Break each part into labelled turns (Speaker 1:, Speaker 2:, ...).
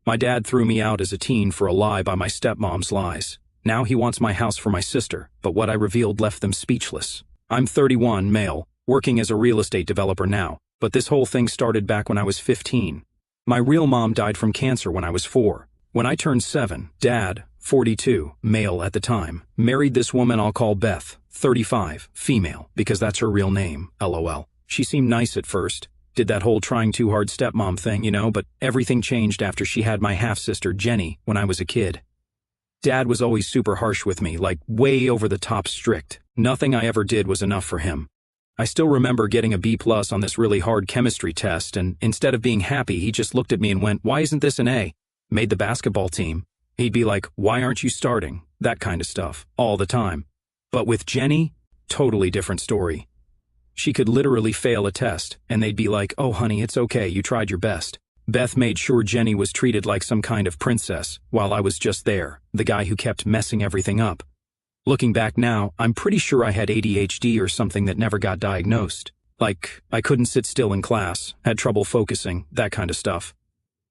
Speaker 1: My dad threw me out as a teen for a lie by my stepmom's lies. Now he wants my house for my sister, but what I revealed left them speechless. I'm 31, male, working as a real estate developer now, but this whole thing started back when I was 15. My real mom died from cancer when I was 4. When I turned 7, Dad, 42, male at the time, married this woman I'll call Beth, 35, female, because that's her real name, lol. She seemed nice at first, did that whole trying too hard stepmom thing, but everything changed after she had my half-sister Jenny when I was a kid. Dad was always super harsh with me, like way over the top strict. Nothing I ever did was enough for him. I still remember getting a B+ on this really hard chemistry test, and instead of being happy, he just looked at me and went, "Why isn't this an A?" Made the basketball team. He'd be like, "Why aren't you starting?" That kind of stuff, all the time. But with Jenny, totally different story. She could literally fail a test, and they'd be like, "Oh honey, it's okay, you tried your best." Beth made sure Jenny was treated like some kind of princess, while I was just there, the guy who kept messing everything up. Looking back now, I'm pretty sure I had ADHD or something that never got diagnosed. Like, I couldn't sit still in class, had trouble focusing, that kind of stuff.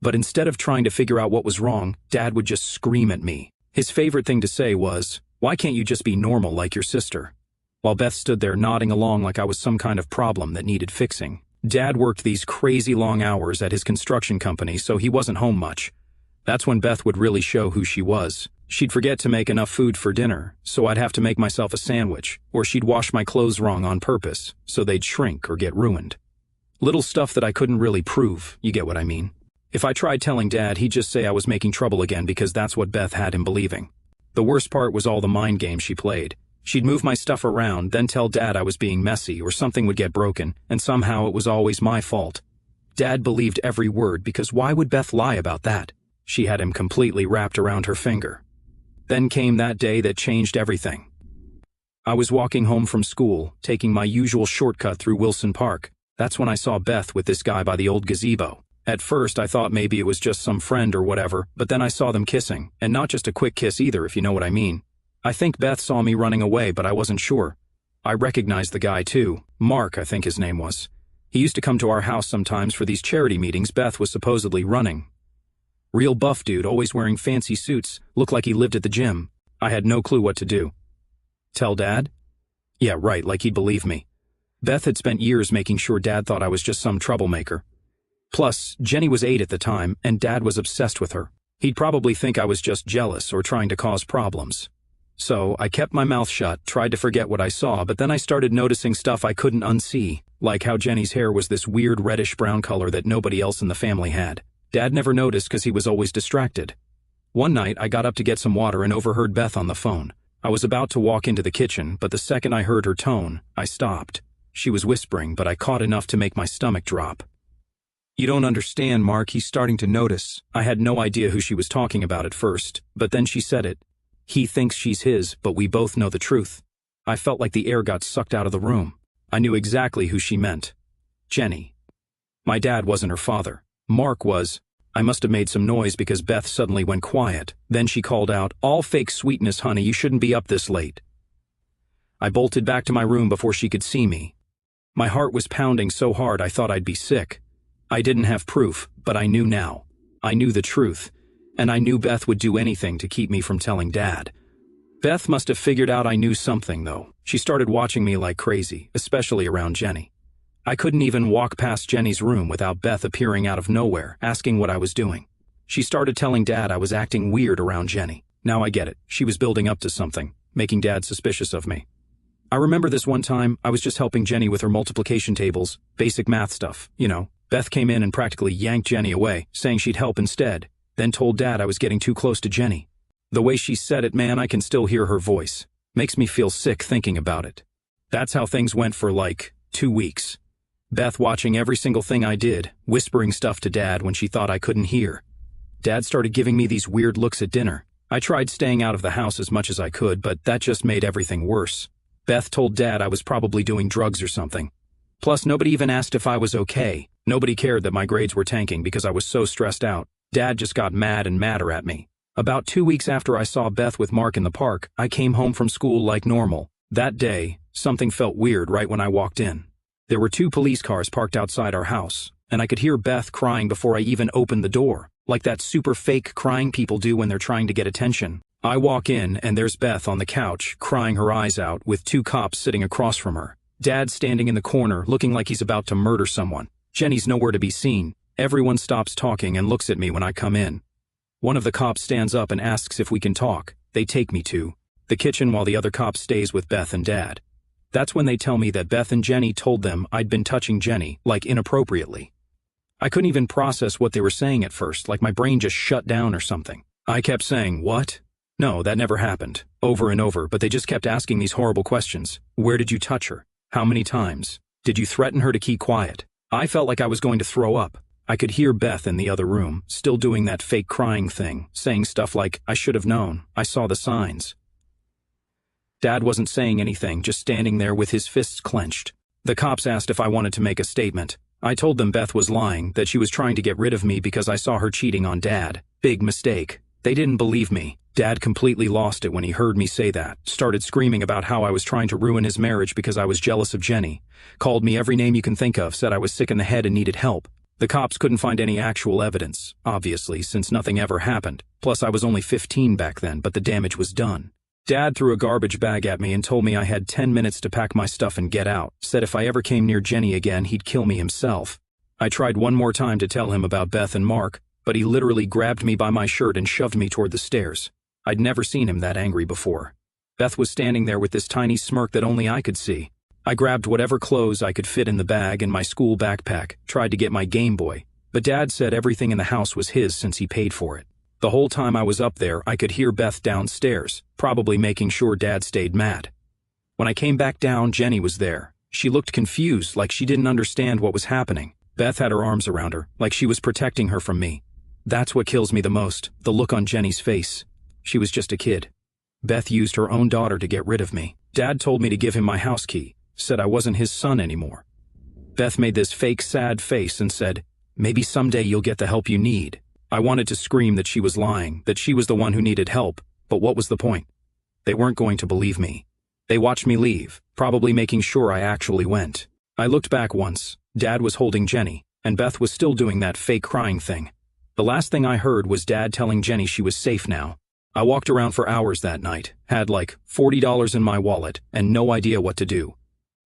Speaker 1: But instead of trying to figure out what was wrong, Dad would just scream at me. His favorite thing to say was, "Why can't you just be normal like your sister?" While Beth stood there nodding along like I was some kind of problem that needed fixing. Dad worked these crazy long hours at his construction company, so he wasn't home much. That's when Beth would really show who she was. She'd forget to make enough food for dinner, so I'd have to make myself a sandwich, or she'd wash my clothes wrong on purpose, so they'd shrink or get ruined. Little stuff that I couldn't really prove, you get what I mean. If I tried telling Dad, he'd just say I was making trouble again because that's what Beth had him believing. The worst part was all the mind games she played. She'd move my stuff around, then tell Dad I was being messy or something would get broken, and somehow it was always my fault. Dad believed every word because why would Beth lie about that? She had him completely wrapped around her finger. Then came that day that changed everything. I was walking home from school, taking my usual shortcut through Wilson Park. That's when I saw Beth with this guy by the old gazebo. At first I thought maybe it was just some friend or whatever, but then I saw them kissing, and not just a quick kiss either, if you know what I mean. I think Beth saw me running away, but I wasn't sure. I recognized the guy too. Mark, I think his name was. He used to come to our house sometimes for these charity meetings Beth was supposedly running. Real buff dude, always wearing fancy suits, looked like he lived at the gym. I had no clue what to do. Tell Dad? Yeah, right, like he'd believe me. Beth had spent years making sure Dad thought I was just some troublemaker. Plus, Jenny was 8 at the time, and Dad was obsessed with her. He'd probably think I was just jealous or trying to cause problems. So, I kept my mouth shut, tried to forget what I saw, but then I started noticing stuff I couldn't unsee, like how Jenny's hair was this weird reddish-brown color that nobody else in the family had. Dad never noticed because he was always distracted. One night, I got up to get some water and overheard Beth on the phone. I was about to walk into the kitchen, but the second I heard her tone, I stopped. She was whispering, but I caught enough to make my stomach drop. "You don't understand, Mark, he's starting to notice." I had no idea who she was talking about at first, but then she said it. "He thinks she's his, but we both know the truth." I felt like the air got sucked out of the room. I knew exactly who she meant. Jenny. My dad wasn't her father. Mark was. I must have made some noise because Beth suddenly went quiet. Then she called out, "All fake sweetness, honey, you shouldn't be up this late." I bolted back to my room before she could see me. My heart was pounding so hard I thought I'd be sick. I didn't have proof, but I knew now. I knew the truth. And I knew Beth would do anything to keep me from telling Dad. Beth must have figured out I knew something, though. She started watching me like crazy, especially around Jenny. I couldn't even walk past Jenny's room without Beth appearing out of nowhere, asking what I was doing. She started telling Dad I was acting weird around Jenny. Now I get it. She was building up to something, making Dad suspicious of me. I remember this one time, I was just helping Jenny with her multiplication tables, basic math stuff, Beth came in and practically yanked Jenny away, saying she'd help instead, then told Dad I was getting too close to Jenny. The way she said it, man, I can still hear her voice. Makes me feel sick thinking about it. That's how things went for 2 weeks. Beth watching every single thing I did, whispering stuff to Dad when she thought I couldn't hear. Dad started giving me these weird looks at dinner. I tried staying out of the house as much as I could, but that just made everything worse. Beth told Dad I was probably doing drugs or something. Plus, nobody even asked if I was okay. Nobody cared that my grades were tanking because I was so stressed out. Dad just got mad and madder at me. About 2 weeks after I saw Beth with Mark in the park, I came home from school like normal. That day, something felt weird right when I walked in. There were 2 police cars parked outside our house, and I could hear Beth crying before I even opened the door. like that super fake crying people do when they're trying to get attention. I walk in and there's Beth on the couch, crying her eyes out, with 2 cops sitting across from her. Dad standing in the corner, looking like he's about to murder someone. Jenny's nowhere to be seen. Everyone stops talking and looks at me when I come in. One of the cops stands up and asks if we can talk. They take me to the kitchen while the other cop stays with Beth and Dad. That's when they tell me that Beth and Jenny told them I'd been touching Jenny, like inappropriately. I couldn't even process what they were saying at first, like my brain just shut down or something. I kept saying, "What? No, that never happened," over and over, but they just kept asking these horrible questions. Where did you touch her? How many times? Did you threaten her to keep quiet? I felt like I was going to throw up. I could hear Beth in the other room, still doing that fake crying thing, saying stuff like, "I should have known. I saw the signs." Dad wasn't saying anything, just standing there with his fists clenched. The cops asked if I wanted to make a statement. I told them Beth was lying, that she was trying to get rid of me because I saw her cheating on Dad. Big mistake. They didn't believe me. Dad completely lost it when he heard me say that, started screaming about how I was trying to ruin his marriage because I was jealous of Jenny, called me every name you can think of, said I was sick in the head and needed help. The cops couldn't find any actual evidence, obviously, since nothing ever happened. Plus I was only 15 back then, but the damage was done. Dad threw a garbage bag at me and told me I had 10 minutes to pack my stuff and get out, said if I ever came near Jenny again he'd kill me himself. I tried one more time to tell him about Beth and Mark, but he literally grabbed me by my shirt and shoved me toward the stairs. I'd never seen him that angry before. Beth was standing there with this tiny smirk that only I could see. I grabbed whatever clothes I could fit in the bag and my school backpack, tried to get my Game Boy, but Dad said everything in the house was his since he paid for it. The whole time I was up there, I could hear Beth downstairs, probably making sure Dad stayed mad. When I came back down, Jenny was there. She looked confused, like she didn't understand what was happening. Beth had her arms around her, like she was protecting her from me. That's what kills me the most, the look on Jenny's face. She was just a kid. Beth used her own daughter to get rid of me. Dad told me to give him my house key, said I wasn't his son anymore. Beth made this fake sad face and said, "Maybe someday you'll get the help you need." I wanted to scream that she was lying, that she was the one who needed help, but what was the point? They weren't going to believe me. They watched me leave, probably making sure I actually went. I looked back once. Dad was holding Jenny, and Beth was still doing that fake crying thing. The last thing I heard was Dad telling Jenny she was safe now. I walked around for hours that night, had like $40 in my wallet, and no idea what to do.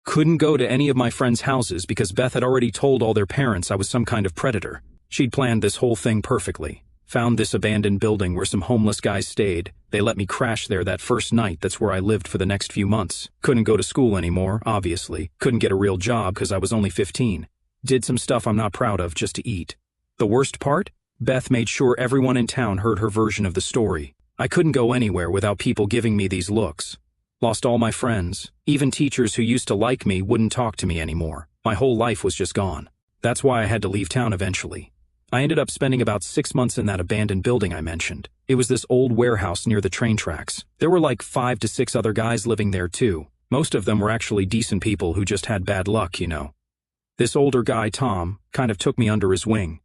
Speaker 1: Couldn't go to any of my friends' houses because Beth had already told all their parents I was some kind of predator. She'd planned this whole thing perfectly. Found this abandoned building where some homeless guys stayed. They let me crash there that first night. That's where I lived for the next few months. Couldn't go to school anymore, obviously. Couldn't get a real job because I was only 15. Did some stuff I'm not proud of just to eat. The worst part? Beth made sure everyone in town heard her version of the story. I couldn't go anywhere without people giving me these looks. Lost all my friends. Even teachers who used to like me wouldn't talk to me anymore. My whole life was just gone. That's why I had to leave town eventually. I ended up spending about 6 months in that abandoned building I mentioned. It was this old warehouse near the train tracks. There were like 5 to 6 other guys living there too. Most of them were actually decent people who just had bad luck, you know. This older guy, Tom, kind of took me under his wing.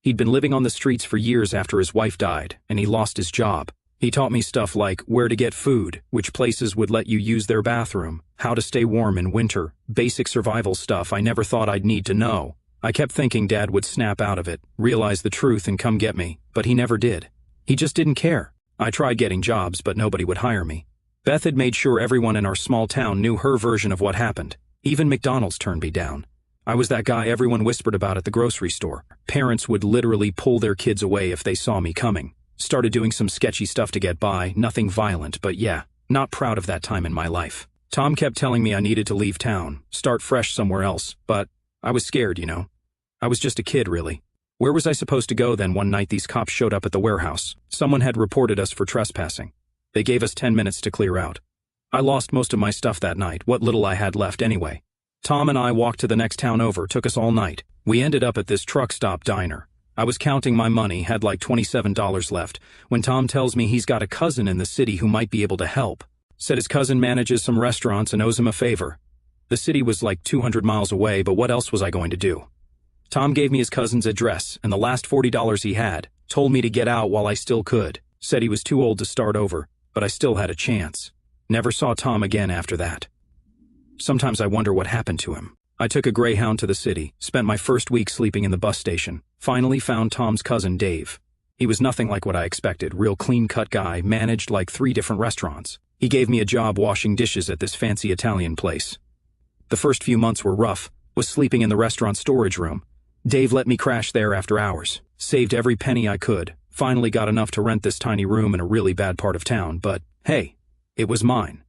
Speaker 1: He'd been living on the streets for years after his wife died, and he lost his job. He taught me stuff like where to get food, which places would let you use their bathroom, how to stay warm in winter, basic survival stuff I never thought I'd need to know. I kept thinking Dad would snap out of it, realize the truth and come get me, but he never did. He just didn't care. I tried getting jobs, but nobody would hire me. Beth had made sure everyone in our small town knew her version of what happened. Even McDonald's turned me down. I was that guy everyone whispered about at the grocery store. Parents would literally pull their kids away if they saw me coming. Started doing some sketchy stuff to get by, nothing violent, but yeah, not proud of that time in my life. Tom kept telling me I needed to leave town, start fresh somewhere else, but I was scared, you know. I was just a kid, really. Where was I supposed to go then? One night these cops showed up at the warehouse. Someone had reported us for trespassing. They gave us 10 minutes to clear out. I lost most of my stuff that night, what little I had left anyway. Tom and I walked to the next town over, took us all night. We ended up at this truck stop diner. I was counting my money, had like $27 left, when Tom tells me he's got a cousin in the city who might be able to help. Said his cousin manages some restaurants and owes him a favor. The city was like 200 miles away, but what else was I going to do? Tom gave me his cousin's address and the last $40 he had, told me to get out while I still could, said he was too old to start over, but I still had a chance. Never saw Tom again after that. Sometimes I wonder what happened to him. I took a Greyhound to the city, spent my first week sleeping in the bus station, finally found Tom's cousin Dave. He was nothing like what I expected. Real clean-cut guy, managed like 3 different restaurants. He gave me a job washing dishes at this fancy Italian place. The first few months were rough. Was sleeping in the restaurant storage room. Dave let me crash there after hours. Saved every penny I could. Finally got enough to rent this tiny room in a really bad part of town, but hey, it was mine.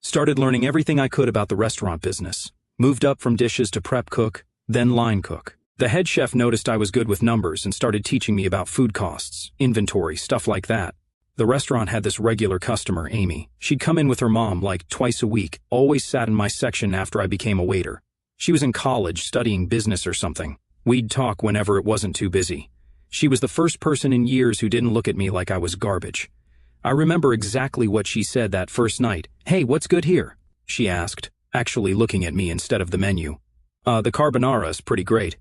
Speaker 1: Started learning everything I could about the restaurant business. Moved up from dishes to prep cook, then line cook. The head chef noticed I was good with numbers and started teaching me about food costs, inventory, stuff like that. The restaurant had this regular customer, Amy. She'd come in with her mom like twice a week, always sat in my section after I became a waiter. She was in college studying business or something. We'd talk whenever it wasn't too busy. She was the first person in years who didn't look at me like I was garbage. I remember exactly what she said that first night. "Hey, what's good here?" she asked, actually looking at me instead of the menu. The carbonara's pretty great."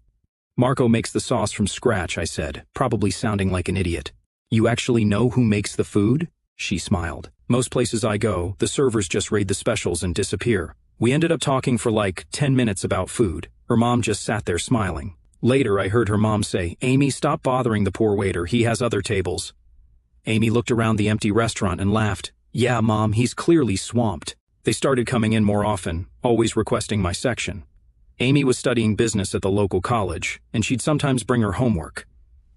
Speaker 1: "Marco makes the sauce from scratch," I said, probably sounding like an idiot. "You actually know who makes the food?" She smiled. "Most places I go, the servers just raid the specials and disappear." We ended up talking for like 10 minutes about food. Her mom just sat there smiling. Later, I heard her mom say, "Amy, stop bothering the poor waiter, he has other tables." Amy looked around the empty restaurant and laughed. "Yeah, Mom, he's clearly swamped." They started coming in more often, always requesting my section. Amy was studying business at the local college, and she'd sometimes bring her homework.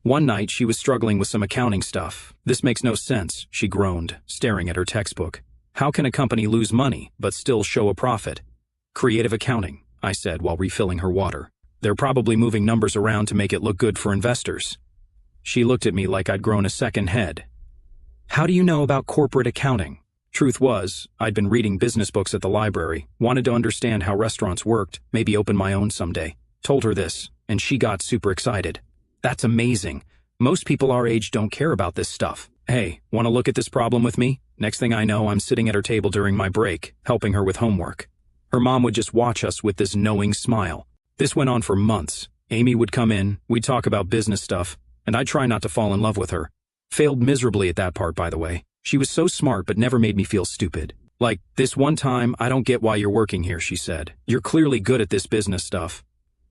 Speaker 1: One night, she was struggling with some accounting stuff. "This makes no sense," she groaned, staring at her textbook. "How can a company lose money, but still show a profit?" "Creative accounting," I said while refilling her water. "They're probably moving numbers around to make it look good for investors." She looked at me like I'd grown a second head. "How do you know about corporate accounting?" Truth was, I'd been reading business books at the library, wanted to understand how restaurants worked, maybe open my own someday. Told her this, and she got super excited. "That's amazing. Most people our age don't care about this stuff. Hey, want to look at this problem with me?" Next thing I know, I'm sitting at her table during my break, helping her with homework. Her mom would just watch us with this knowing smile. This went on for months. Amy would come in, we'd talk about business stuff, and I'd try not to fall in love with her. Failed miserably at that part, by the way. She was so smart but never made me feel stupid. Like, "This one time, I don't get why you're working here," she said. "You're clearly good at this business stuff."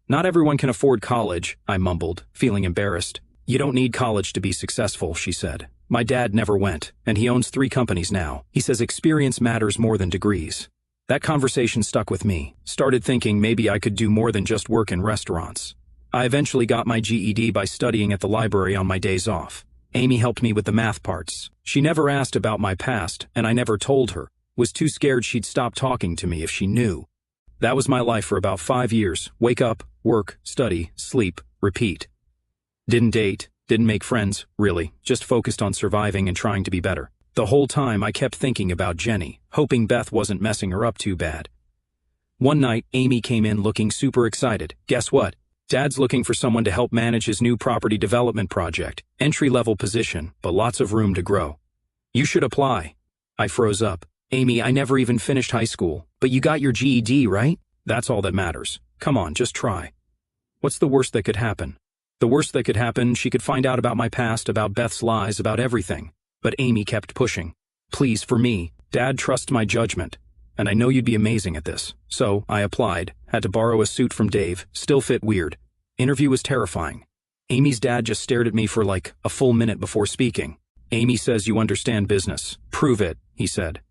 Speaker 1: "Not everyone can afford college," I mumbled, feeling embarrassed. "You don't need college to be successful," she said. "My dad never went, and he owns 3 companies now. He says experience matters more than degrees." That conversation stuck with me. Started thinking maybe I could do more than just work in restaurants. I eventually got my GED by studying at the library on my days off. Amy helped me with the math parts. She never asked about my past, and I never told her. Was too scared she'd stop talking to me if she knew. That was my life for about 5 years. Wake up, work, study, sleep, repeat. Didn't date, didn't make friends, really. Just focused on surviving and trying to be better. The whole time I kept thinking about Jenny, hoping Beth wasn't messing her up too bad. One night, Amy came in looking super excited. "Guess what? Dad's looking for someone to help manage his new property development project. Entry-level position, but lots of room to grow. You should apply." I froze up. "Amy, I never even finished high school. But you got your GED, right? That's all that matters. Come on, just try." What's the worst that could happen? The worst that could happen, she could find out about my past, about Beth's lies, about everything. But Amy kept pushing. "Please, for me. Dad trusts my judgment. And I know you'd be amazing at this." So, I applied, had to borrow a suit from Dave, still fit weird. Interview was terrifying. Amy's dad just stared at me for like a full minute before speaking. "Amy says you understand business. Prove it," he said.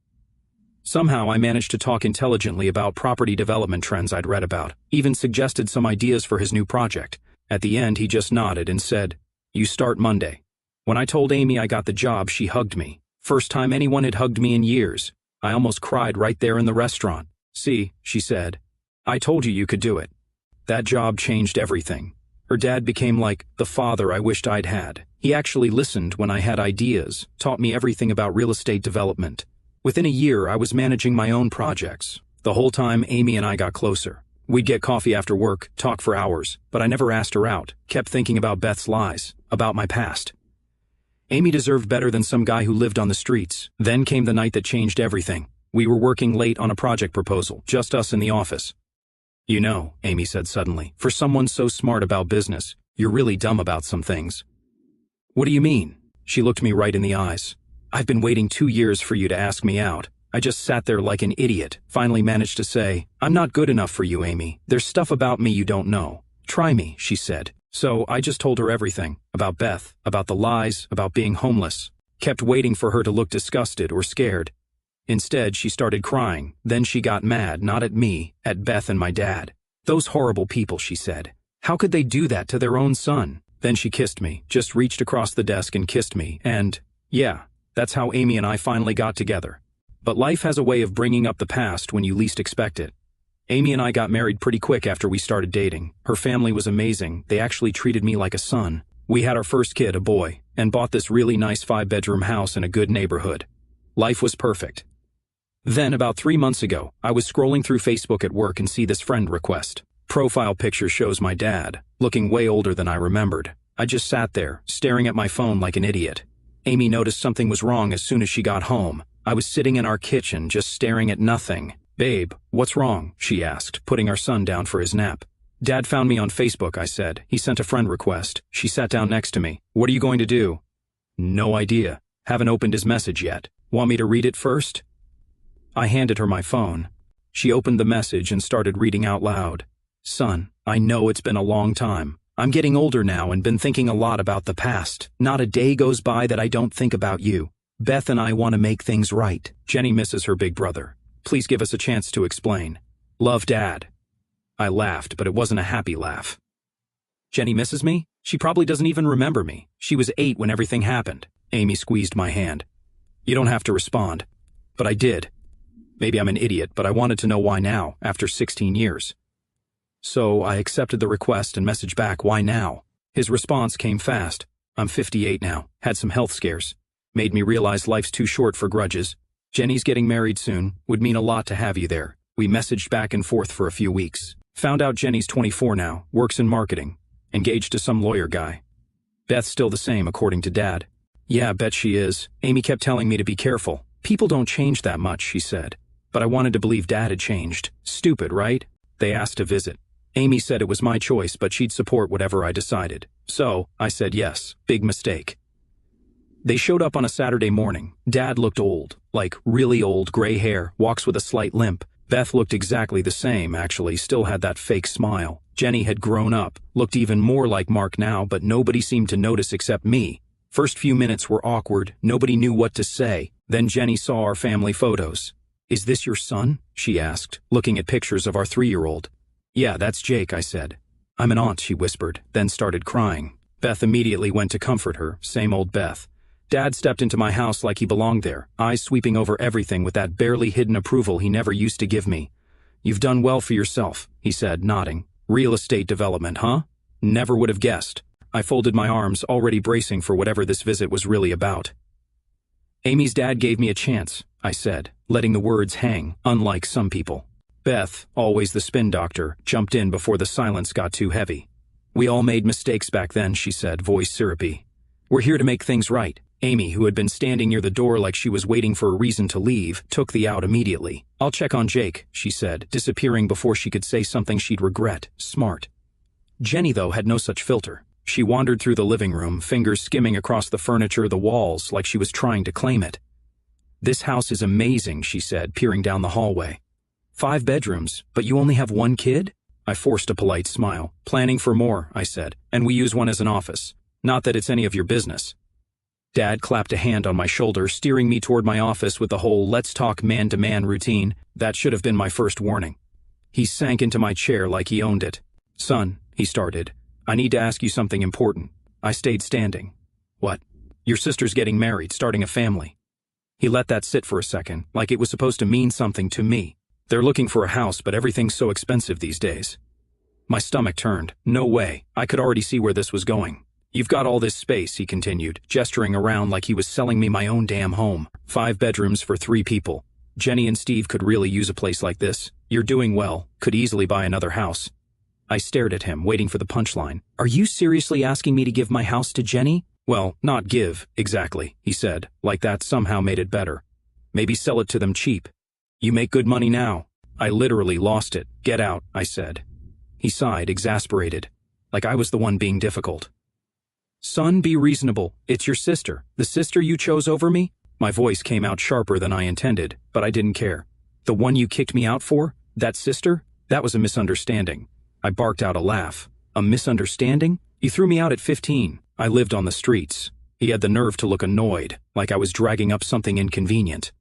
Speaker 1: Somehow I managed to talk intelligently about property development trends I'd read about, even suggested some ideas for his new project. At the end, he just nodded and said, "You start Monday." When I told Amy I got the job, she hugged me. First time anyone had hugged me in years. I almost cried right there in the restaurant. "See," she said. "I told you could do it." That job changed everything. Her dad became like the father I wished I'd had. He actually listened when I had ideas, taught me everything about real estate development. Within a year, I was managing my own projects. The whole time, Amy and I got closer. We'd get coffee after work, talk for hours, but I never asked her out, kept thinking about Beth's lies, about my past. Amy deserved better than some guy who lived on the streets. Then came the night that changed everything. We were working late on a project proposal, just us in the office. "You know," Amy said suddenly, "for someone so smart about business, you're really dumb about some things." "What do you mean?" She looked me right in the eyes. "I've been waiting 2 years for you to ask me out. I just sat there like an idiot, finally managed to say, 'I'm not good enough for you, Amy. There's stuff about me you don't know. Try me,' she said. So I just told her everything, about Beth, about the lies, about being homeless. Kept waiting for her to look disgusted or scared. Instead, she started crying. Then she got mad, not at me, at Beth and my dad. Those horrible people, she said. How could they do that to their own son? Then she kissed me, just reached across the desk and kissed me, and, yeah, that's how Amy and I finally got together. But life has a way of bringing up the past when you least expect it. Amy and I got married pretty quick after we started dating. Her family was amazing. They actually treated me like a son. We had our first kid, a boy, and bought this really nice 5-bedroom house in a good neighborhood. Life was perfect. Then, about 3 months ago, I was scrolling through Facebook at work and see this friend request. Profile picture shows my dad, looking way older than I remembered. I just sat there, staring at my phone like an idiot. Amy noticed something was wrong as soon as she got home. I was sitting in our kitchen, just staring at nothing. "Babe, what's wrong?" she asked, putting our son down for his nap. "Dad found me on Facebook," I said. "He sent a friend request." She sat down next to me. "What are you going to do?" "No idea. Haven't opened his message yet. Want me to read it first?" I handed her my phone. She opened the message and started reading out loud. "Son, I know it's been a long time. I'm getting older now and been thinking a lot about the past. Not a day goes by that I don't think about you. Beth and I want to make things right. Jenny misses her big brother. Please give us a chance to explain. Love, Dad." I laughed, but it wasn't a happy laugh. "Jenny misses me? She probably doesn't even remember me. She was 8 when everything happened." Amy squeezed my hand. "You don't have to respond." But I did. Maybe I'm an idiot, but I wanted to know why now, after 16 years. So I accepted the request and messaged back, "Why now?" His response came fast. "I'm 58 now, had some health scares. Made me realize life's too short for grudges. Jenny's getting married soon, would mean a lot to have you there." We messaged back and forth for a few weeks. Found out Jenny's 24 now, works in marketing, engaged to some lawyer guy. Beth's still the same, according to Dad. "Yeah, bet she is. Amy kept telling me to be careful. People don't change that much," she said. But I wanted to believe Dad had changed. Stupid, right? They asked to visit. Amy said it was my choice, but she'd support whatever I decided. So, I said yes. Big mistake. They showed up on a Saturday morning. Dad looked old, like really old, gray hair, walks with a slight limp. Beth looked exactly the same, actually, still had that fake smile. Jenny had grown up, looked even more like Mark now, but nobody seemed to notice except me. First few minutes were awkward, nobody knew what to say. Then Jenny saw our family photos. "Is this your son?" she asked, looking at pictures of our 3-year-old. "Yeah, that's Jake," I said. "I'm an aunt," she whispered, then started crying. Beth immediately went to comfort her, same old Beth. Dad stepped into my house like he belonged there, eyes sweeping over everything with that barely hidden approval he never used to give me. "You've done well for yourself," he said, nodding. "Real estate development, huh? Never would have guessed." I folded my arms, already bracing for whatever this visit was really about. "Amy's dad gave me a chance," I said, letting the words hang, unlike some people. Beth, always the spin doctor, jumped in before the silence got too heavy. "We all made mistakes back then," she said, voice syrupy. "We're here to make things right." Amy, who had been standing near the door like she was waiting for a reason to leave, took the out immediately. "I'll check on Jake," she said, disappearing before she could say something she'd regret. Smart. Jenny, though, had no such filter. She wandered through the living room, fingers skimming across the furniture, the walls, like she was trying to claim it. "This house is amazing," she said, peering down the hallway. 5 bedrooms, but you only have 1 kid?" I forced a polite smile. "Planning for more," I said, "and we use one as an office. Not that it's any of your business." Dad clapped a hand on my shoulder, steering me toward my office with the whole "let's talk man-to-man" routine. That should have been my first warning. He sank into my chair like he owned it. "Son," he started, "I need to ask you something important." I stayed standing. "What?" "Your sister's getting married, starting a family." He let that sit for a second, like it was supposed to mean something to me. "They're looking for a house, but everything's so expensive these days." My stomach turned. No way. I could already see where this was going. "You've got all this space," he continued, gesturing around like he was selling me my own damn home. 5 bedrooms for 3 people. Jenny and Steve could really use a place like this. You're doing well. Could easily buy another house. I stared at him, waiting for the punchline. "Are you seriously asking me to give my house to Jenny?" "Well, not give, exactly," he said, like that somehow made it better. "Maybe sell it to them cheap. You make good money now." I literally lost it. "Get out," I said. He sighed, exasperated, like I was the one being difficult. "Son, be reasonable. It's your sister. The sister you chose over me?" My voice came out sharper than I intended, but I didn't care. "The one you kicked me out for? That sister? That was a misunderstanding." I barked out a laugh. "A misunderstanding? He threw me out at 15. I lived on the streets. He had the nerve to look annoyed, like I was dragging up something inconvenient.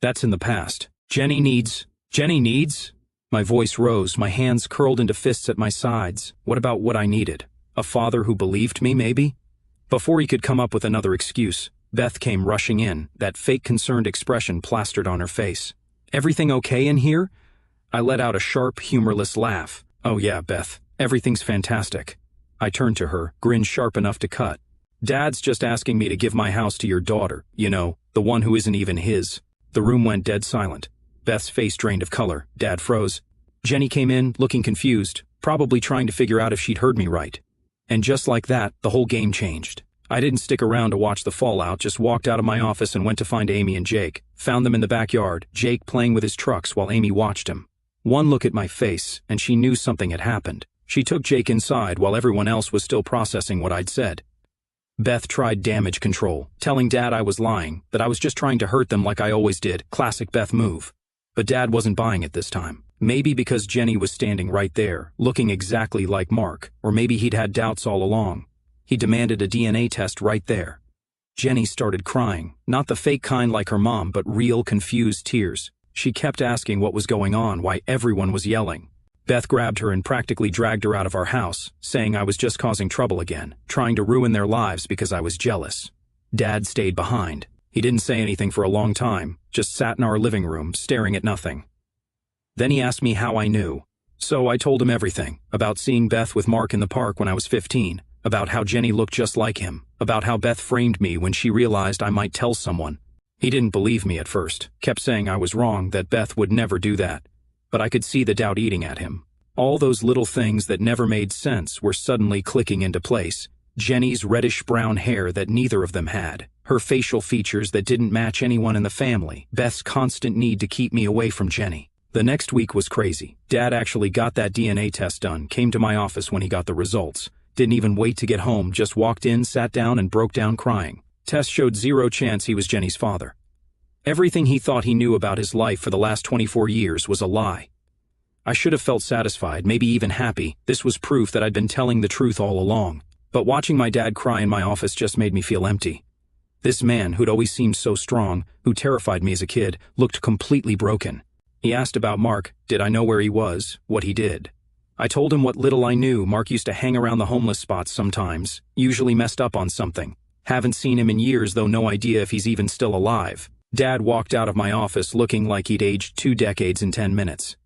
Speaker 1: That's in the past. Jenny needs. My voice rose, my hands curled into fists at my sides. What about what I needed? A father who believed me, maybe? Before he could come up with another excuse, Beth came rushing in, that fake concerned expression plastered on her face. Everything okay in here? I let out a sharp, humorless laugh. Oh yeah, Beth, everything's fantastic. I turned to her, grin sharp enough to cut. Dad's just asking me to give my house to your daughter, you know, the one who isn't even his. The room went dead silent. Beth's face drained of color. Dad froze. Jenny came in, looking confused, probably trying to figure out if she'd heard me right. And just like that, the whole game changed. I didn't stick around to watch the fallout, just walked out of my office and went to find Amy and Jake. Found them in the backyard, Jake playing with his trucks while Amy watched him. One look at my face, and she knew something had happened. She took Jake inside while everyone else was still processing what I'd said. Beth tried damage control, telling Dad I was lying, that I was just trying to hurt them like I always did, classic Beth move. But Dad wasn't buying it this time. Maybe because Jenny was standing right there, looking exactly like Mark, or maybe he'd had doubts all along. He demanded a DNA test right there. Jenny started crying, not the fake kind like her mom, but real confused tears. She kept asking what was going on, why everyone was yelling. Beth grabbed her and practically dragged her out of our house, saying I was just causing trouble again, trying to ruin their lives because I was jealous. Dad stayed behind. He didn't say anything for a long time, just sat in our living room, staring at nothing. Then he asked me how I knew. So I told him everything, about seeing Beth with Mark in the park when I was 15, about how Jenny looked just like him, about how Beth framed me when she realized I might tell someone. He didn't believe me at first, kept saying I was wrong, that Beth would never do that. But I could see the doubt eating at him. All those little things that never made sense were suddenly clicking into place. Jenny's reddish-brown hair that neither of them had, her facial features that didn't match anyone in the family, Beth's constant need to keep me away from Jenny. The next week was crazy. Dad actually got that DNA test done, came to my office when he got the results. Didn't even wait to get home, just walked in, sat down, and broke down crying. Test showed 0 chance he was Jenny's father. Everything he thought he knew about his life for the last 24 years was a lie. I should have felt satisfied, maybe even happy. This was proof that I'd been telling the truth all along. But watching my dad cry in my office just made me feel empty. This man, who'd always seemed so strong, who terrified me as a kid, looked completely broken. He asked about Mark. Did I know where he was, what he did? I told him what little I knew. Mark used to hang around the homeless spots sometimes, usually messed up on something. Haven't seen him in years, though no idea if he's even still alive. Dad walked out of my office looking like he'd aged 2 decades in 10 minutes.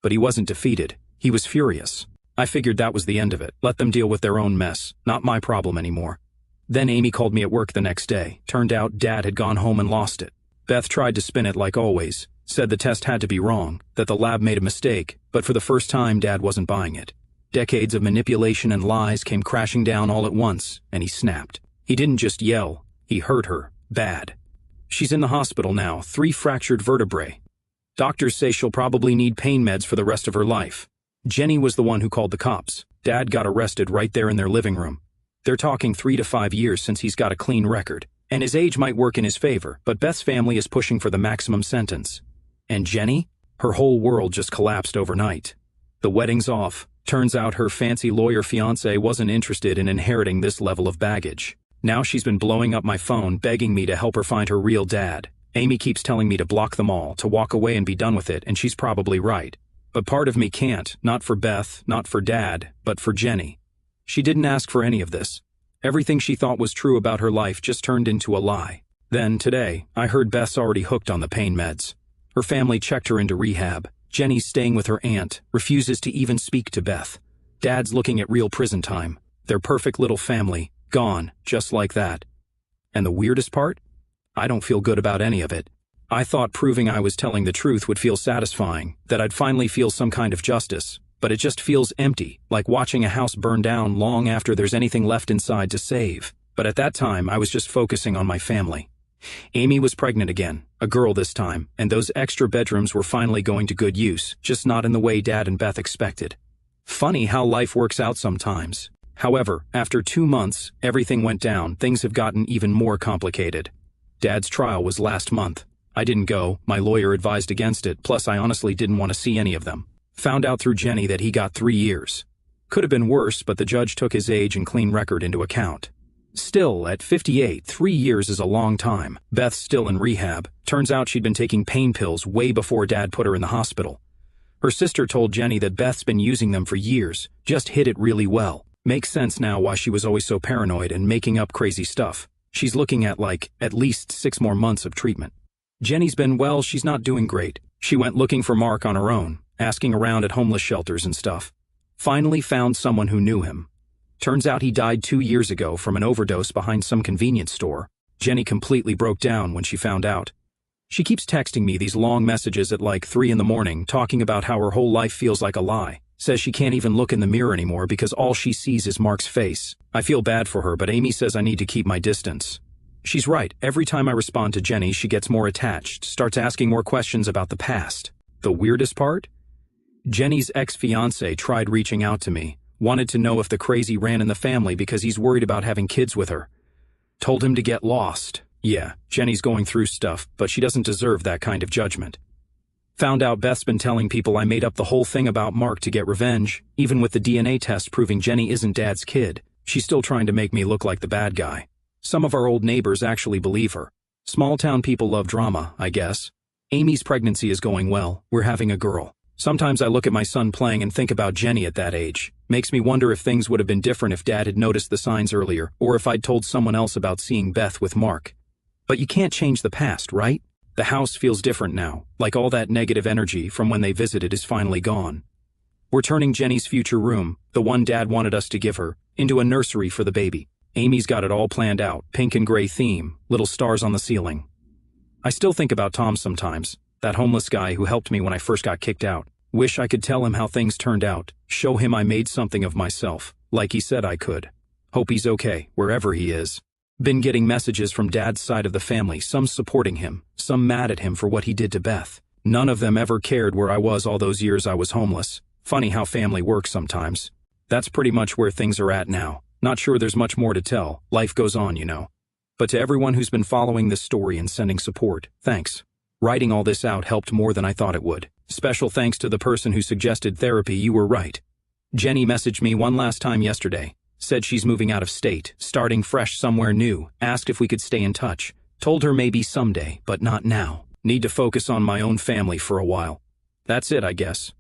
Speaker 1: But he wasn't defeated. He was furious. I figured that was the end of it. Let them deal with their own mess. Not my problem anymore. Then Amy called me at work the next day. Turned out Dad had gone home and lost it. Beth tried to spin it like always. Said the test had to be wrong, that the lab made a mistake, but for the first time Dad wasn't buying it. Decades of manipulation and lies came crashing down all at once, and he snapped. He didn't just yell. He hurt her. Bad. She's in the hospital now, 3 fractured vertebrae. Doctors say she'll probably need pain meds for the rest of her life. Jenny was the one who called the cops. Dad got arrested right there in their living room. They're talking 3 to 5 years since he's got a clean record. And his age might work in his favor, but Beth's family is pushing for the maximum sentence. And Jenny? Her whole world just collapsed overnight. The wedding's off. Turns out her fancy lawyer fiancé wasn't interested in inheriting this level of baggage. Now she's been blowing up my phone, begging me to help her find her real dad. Amy keeps telling me to block them all, to walk away and be done with it, and she's probably right. But part of me can't, not for Beth, not for Dad, but for Jenny. She didn't ask for any of this. Everything she thought was true about her life just turned into a lie. Then, today, I heard Beth's already hooked on the pain meds. Her family checked her into rehab. Jenny's staying with her aunt, refuses to even speak to Beth. Dad's looking at real prison time. Their perfect little family, gone, just like that. And the weirdest part? I don't feel good about any of it. I thought proving I was telling the truth would feel satisfying, that I'd finally feel some kind of justice. But it just feels empty, like watching a house burn down long after there's anything left inside to save. But at that time, I was just focusing on my family. Amy was pregnant again, a girl this time, and those extra bedrooms were finally going to good use, just not in the way Dad and Beth expected. Funny how life works out sometimes. However, after 2 months, everything went down. Things have gotten even more complicated. Dad's trial was last month. I didn't go, my lawyer advised against it, plus I honestly didn't want to see any of them. Found out through Jenny that he got 3 years. Could have been worse, but the judge took his age and clean record into account. Still, at 58, 3 years is a long time. Beth's still in rehab. Turns out she'd been taking pain pills way before Dad put her in the hospital. Her sister told Jenny that Beth's been using them for years, just hid it really well. Makes sense now why she was always so paranoid and making up crazy stuff. She's looking at at least 6 more months of treatment. Jenny's been well, she's not doing great. She went looking for Mark on her own, asking around at homeless shelters and stuff. Finally found someone who knew him. Turns out he died 2 years ago from an overdose behind some convenience store. Jenny completely broke down when she found out. She keeps texting me these long messages at 3 in the morning, talking about how her whole life feels like a lie. Says she can't even look in the mirror anymore because all she sees is Mark's face. I feel bad for her, but Amy says I need to keep my distance. She's right. Every time I respond to Jenny, she gets more attached, starts asking more questions about the past. The weirdest part? Jenny's ex-fiancé tried reaching out to me. Wanted to know if the crazy ran in the family because he's worried about having kids with her. Told him to get lost. Yeah, Jenny's going through stuff, but she doesn't deserve that kind of judgment. Found out Beth's been telling people I made up the whole thing about Mark to get revenge, even with the DNA test proving Jenny isn't Dad's kid. She's still trying to make me look like the bad guy. Some of our old neighbors actually believe her. Small-town people love drama, I guess. Amy's pregnancy is going well. We're having a girl. Sometimes I look at my son playing and think about Jenny at that age. Makes me wonder if things would have been different if Dad had noticed the signs earlier, or if I'd told someone else about seeing Beth with Mark. But you can't change the past, right? The house feels different now, like all that negative energy from when they visited is finally gone. We're turning Jenny's future room, the one Dad wanted us to give her, into a nursery for the baby. Amy's got it all planned out, pink and gray theme, little stars on the ceiling. I still think about Tom sometimes. That homeless guy who helped me when I first got kicked out. Wish I could tell him how things turned out, show him I made something of myself, like he said I could. Hope he's okay, wherever he is. Been getting messages from Dad's side of the family, some supporting him, some mad at him for what he did to Beth. None of them ever cared where I was all those years I was homeless. Funny how family works sometimes. That's pretty much where things are at now. Not sure there's much more to tell, life goes on, you know. But to everyone who's been following this story and sending support, thanks. Writing all this out helped more than I thought it would. Special thanks to the person who suggested therapy, you were right. Jenny messaged me one last time yesterday. Said she's moving out of state, starting fresh somewhere new, asked if we could stay in touch. Told her maybe someday, but not now. Need to focus on my own family for a while. That's it, I guess.